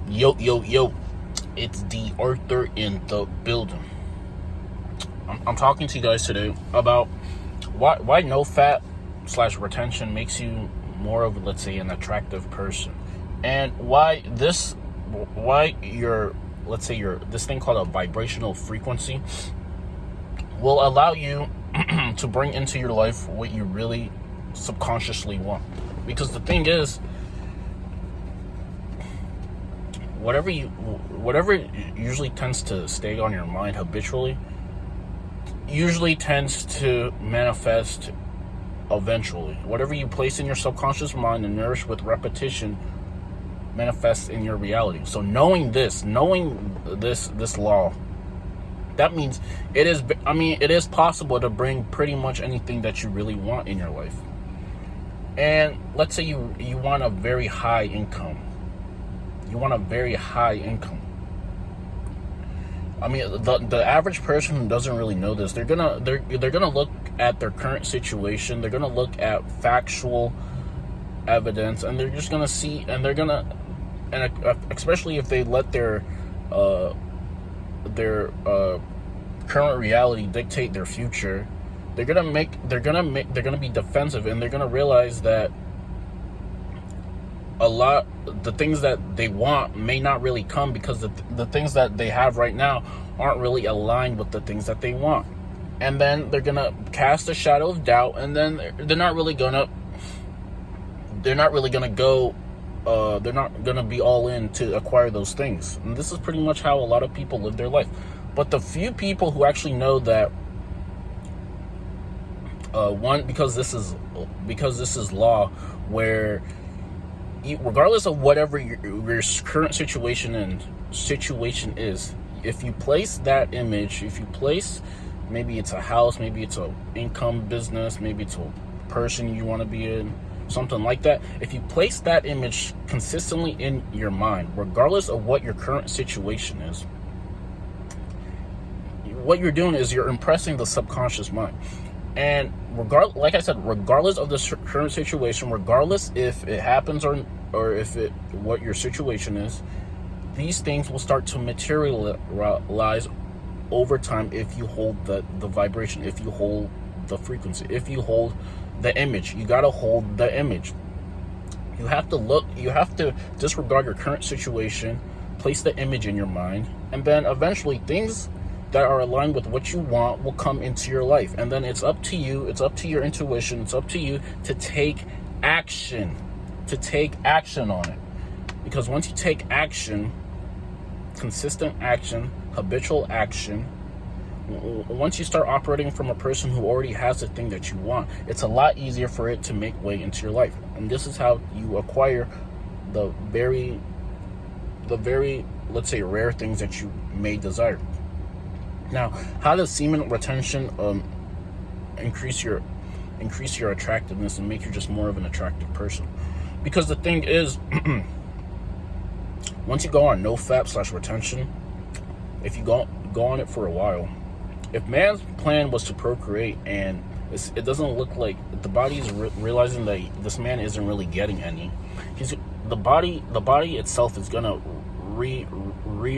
Yo, yo, yo, it's D.Arthur in the building. I'm talking to you guys today about why no fat / retention makes you more of, let's say, an attractive person, and why this thing called a vibrational frequency will allow you to bring into your life what you really subconsciously want. Because the thing is, whatever usually tends to stay on your mind habitually usually tends to manifest eventually. Whatever you place in your subconscious mind and nourish with repetition manifests in your reality. So knowing this law, that means it is possible to bring pretty much anything that you really want in your life. And let's say you want a very high income. You want a very high income. I mean, the average person who doesn't really know this, they're gonna look at their current situation. They're gonna look at factual evidence, and they're just gonna see, and especially if they let their current reality dictate their future, they're gonna be defensive, and they're gonna realize that the things that they want may not really come, because the things that they have right now aren't really aligned with the things that they want. And then they're gonna cast a shadow of doubt, and then they're not really gonna be all in to acquire those things. And this is pretty much how a lot of people live their life. But the few people who actually know that, because this is law, where regardless of whatever your current situation is, if you place that image, maybe it's a house, maybe it's a income business, maybe it's a person you want to be in, something like that. If you place that image consistently in your mind, regardless of what your current situation is, what you're doing is you're impressing the subconscious mind. And like I said, regardless of the current situation, regardless if it happens or what your situation is, these things will start to materialize over time if you hold the vibration, if you hold the frequency, if you hold the image. You got to hold the image. You have to disregard your current situation, place the image in your mind, and then eventually things that are aligned with what you want will come into your life. And then it's up to you, it's up to your intuition, it's up to you to take action on it. Because once you take action, consistent action, habitual action, once you start operating from a person who already has the thing that you want, it's a lot easier for it to make way into your life. And this is how you acquire the very, let's say, rare things that you may desire. Now, how does semen retention increase your attractiveness and make you just more of an attractive person? Because the thing is, once you go on no fat / retention, if you go on it for a while, if man's plan was to procreate and it doesn't look like the body is realizing that this man isn't really getting any, the body itself is gonna rewire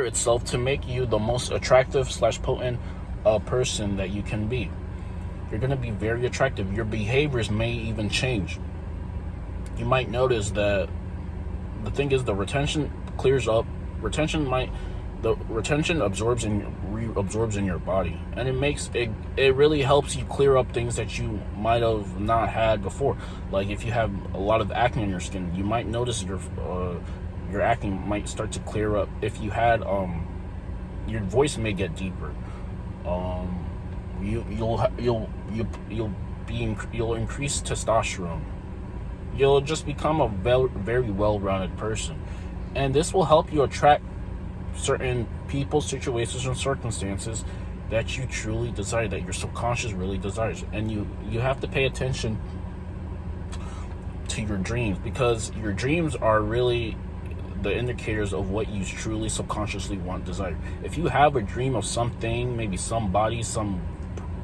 itself to make you the most attractive / potent person that you can be. You're going to be very attractive. Your behaviors may even change. You might notice that the thing is, the retention clears up. The retention absorbs in your body, and it really helps you clear up things that you might have not had before. Like if you have a lot of acne on your skin, you might notice your acne might start to clear up. If you had your voice may get deeper. You'll increase testosterone. You'll just become a very well-rounded person, and this will help you attract certain people, situations, and circumstances that you truly desire, that your subconscious really desires. And you have to pay attention to your dreams, because your dreams are really the indicators of what you truly subconsciously want, desire. If you have a dream of something, maybe somebody, some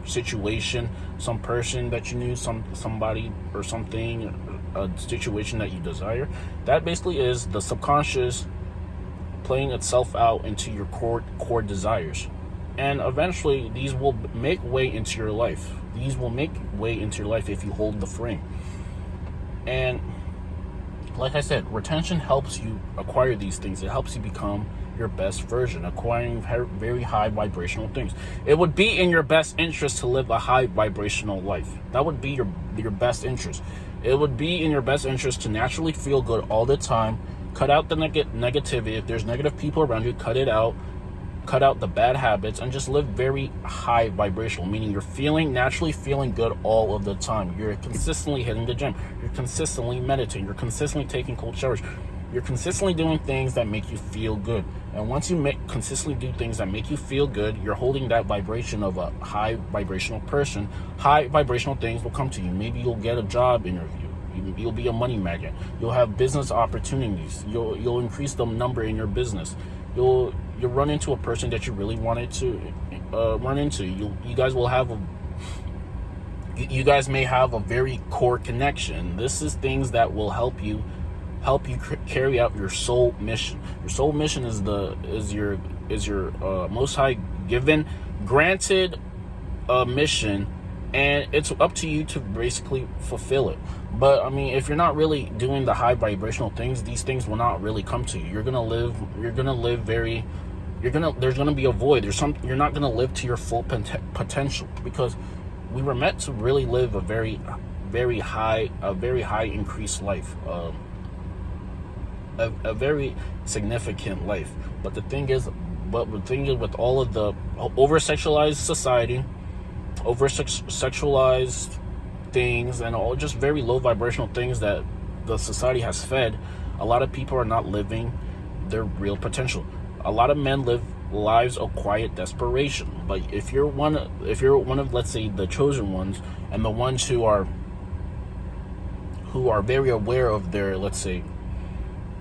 situation, some person that you knew, somebody or something, a situation that you desire, that basically is the subconscious playing itself out into your core desires. And eventually these will make way into your life. These will make way into your life if you hold the frame. And like I said, retention helps you acquire these things. It helps you become your best version, acquiring very high vibrational things. It would be in your best interest to live a high vibrational life. That would be your best interest. It would be in your best interest to naturally feel good all the time. Cut out the negativity. If there's negative people around you, cut it out. Cut out the bad habits and just live very high vibrational, meaning you're naturally feeling good all of the time. You're consistently hitting the gym. You're consistently meditating. You're consistently taking cold showers. You're consistently doing things that make you feel good. And once you consistently do things that make you feel good, you're holding that vibration of a high vibrational person. High vibrational things will come to you. Maybe you'll get a job interview. You'll be a money magnet. You'll have business opportunities. You'll increase the number in your business. You'll run into a person that you really wanted to run into. You guys may have a very core connection. This is things that will help you carry out your soul mission. Your soul mission is your most high granted mission, and it's up to you to basically fulfill it. But I mean, if you're not really doing the high vibrational things, these things will not really come to you. There's gonna be a void. You're not gonna live to your full potential, because we were meant to really live a very high increased life, a very significant life. But the thing is with all of the over-sexualized society, over-sexualized things, and all just very low vibrational things that the society has fed, a lot of people are not living their real potential. A lot of men live lives of quiet desperation. But if you're one of, let's say, the chosen ones, and the ones who are very aware of their, let's say,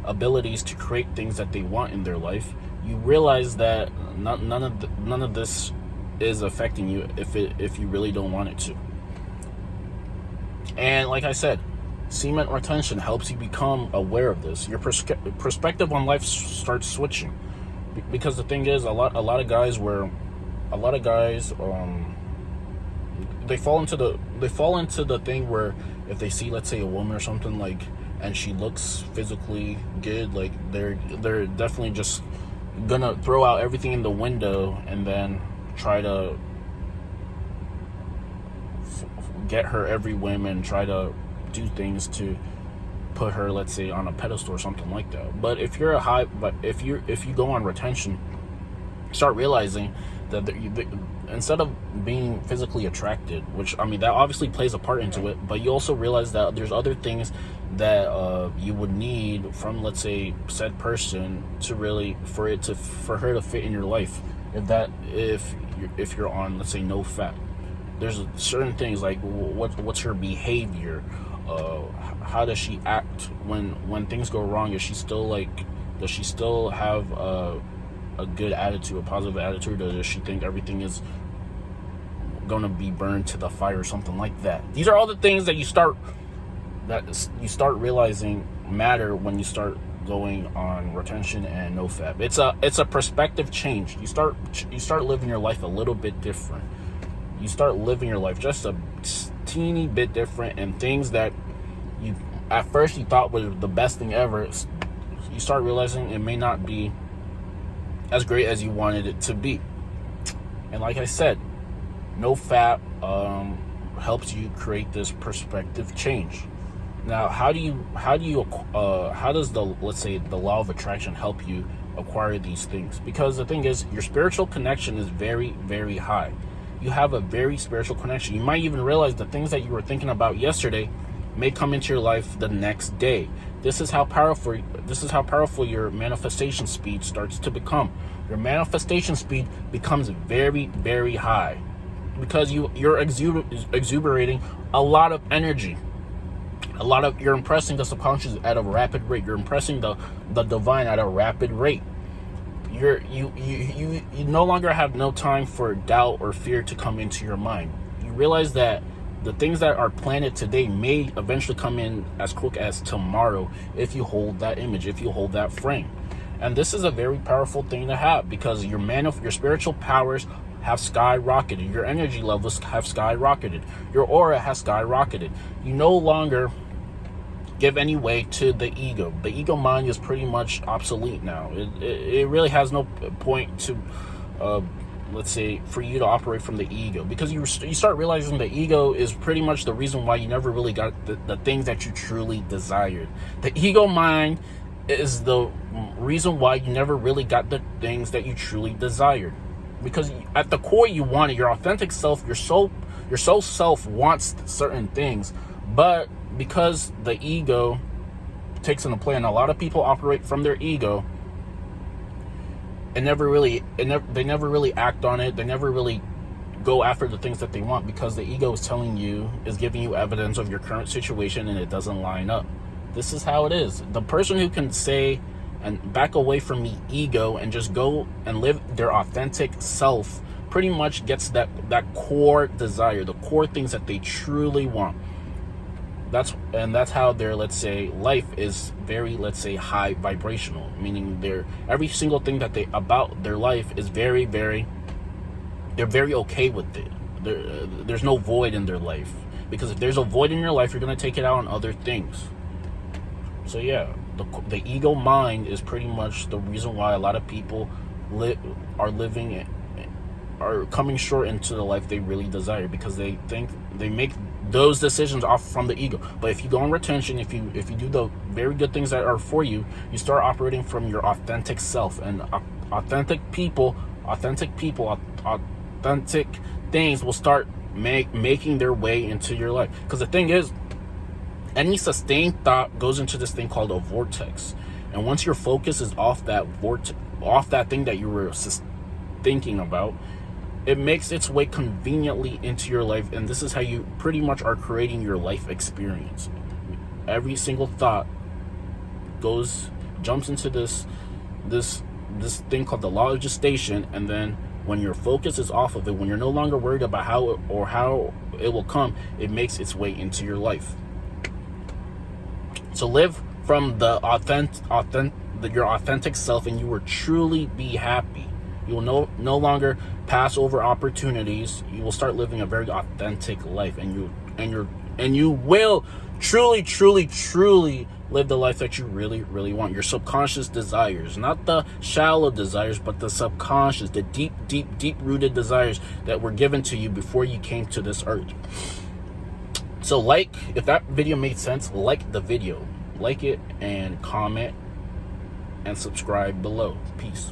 abilities to create things that they want in their life, you realize that none of this is affecting you if you really don't want it to. And like I said, semen retention helps you become aware of this. Your perspective on life starts switching, because the thing is, a lot of guys they fall into the thing where if they see, let's say, a woman or something, like, and she looks physically good, like, they're definitely just gonna throw out everything in the window and then try to get her every whim and try to do things to put her, let's say, on a pedestal or something like that. But if you go on retention, start realizing that instead of being physically attracted, which, I mean, that obviously plays a part into it, but you also realize that there's other things that you would need from, let's say, said person to really for her to fit in your life. If you're on, let's say, no fat, there's certain things like what's her behavior, how does she act when things go wrong? Does she still have a good attitude, a positive attitude, or does she think everything is going to be burned to the fire or something like that? These are all the things that you start realizing matter when you start going on retention and no fab. It's a perspective change. You start living your life a little bit different. You start living your life just a teeny bit different, and things that you at first you thought was the best thing ever, you start realizing it may not be as great as you wanted it to be. And like I said, no fat helps you create this perspective change. Now, how does the, let's say, the law of attraction help you acquire these things? Because the thing is, your spiritual connection is very, very high. You have a very spiritual connection. You might even realize the things that you were thinking about yesterday may come into your life the next day. This is how powerful your manifestation speed starts to become. Your manifestation speed becomes very, very high, because you're exuberating a lot of energy. You're impressing the subconscious at a rapid rate. You're impressing the divine at a rapid rate. You no longer have no time for doubt or fear to come into your mind. You realize that The things that are planted today may eventually come in as quick as tomorrow if you hold that image, if you hold that frame. And this is a very powerful thing to have, because your spiritual powers have skyrocketed. Your energy levels have skyrocketed. Your aura has skyrocketed. You no longer give any way to the ego. The ego mind is pretty much obsolete now. It really has no point to, let's say, for you to operate from the ego, because you start realizing the ego is pretty much the reason why you never really got the things that you truly desired. The ego mind is the reason why you never really got the things that you truly desired, because at the core you want it. Your authentic self, your soul self wants certain things, but because the ego takes into play, and a lot of people operate from their ego, and they never really act on it. They never really go after the things that they want, because the ego is giving you evidence of your current situation, and it doesn't line up. This is how it is. The person who can say and back away from the ego and just go and live their authentic self pretty much gets that core desire, the core things that they truly want. That's how their, let's say, life is very, let's say, high vibrational, meaning every single thing that about their life is very, very, they're very okay with it. There's no void in their life, because if there's a void in your life, you're going to take it out on other things. So yeah, the ego mind is pretty much the reason why a lot of people are coming short into the life they really desire, because they think they make those decisions off from the ego. But if you go on retention, if you do the very good things that are for you, you start operating from your authentic self, and authentic things will start making their way into your life. Because the thing is, any sustained thought goes into this thing called a vortex, and once your focus is off that thing that you were thinking about, it makes its way conveniently into your life. And this is how you pretty much are creating your life experience. Every single thought jumps into this thing called the law of gestation, and then when your focus is off of it, when you're no longer worried about how it will come, it makes its way into your life. So live from your authentic self, and you will truly be happy. You will no longer pass over opportunities. You will start living a very authentic life, and you will truly live the life that you really, really want. Your subconscious desires, not the shallow desires, but the subconscious, the deep rooted desires that were given to you before you came to this earth. So if that video made sense, like the video, like it, and comment and subscribe below. Peace.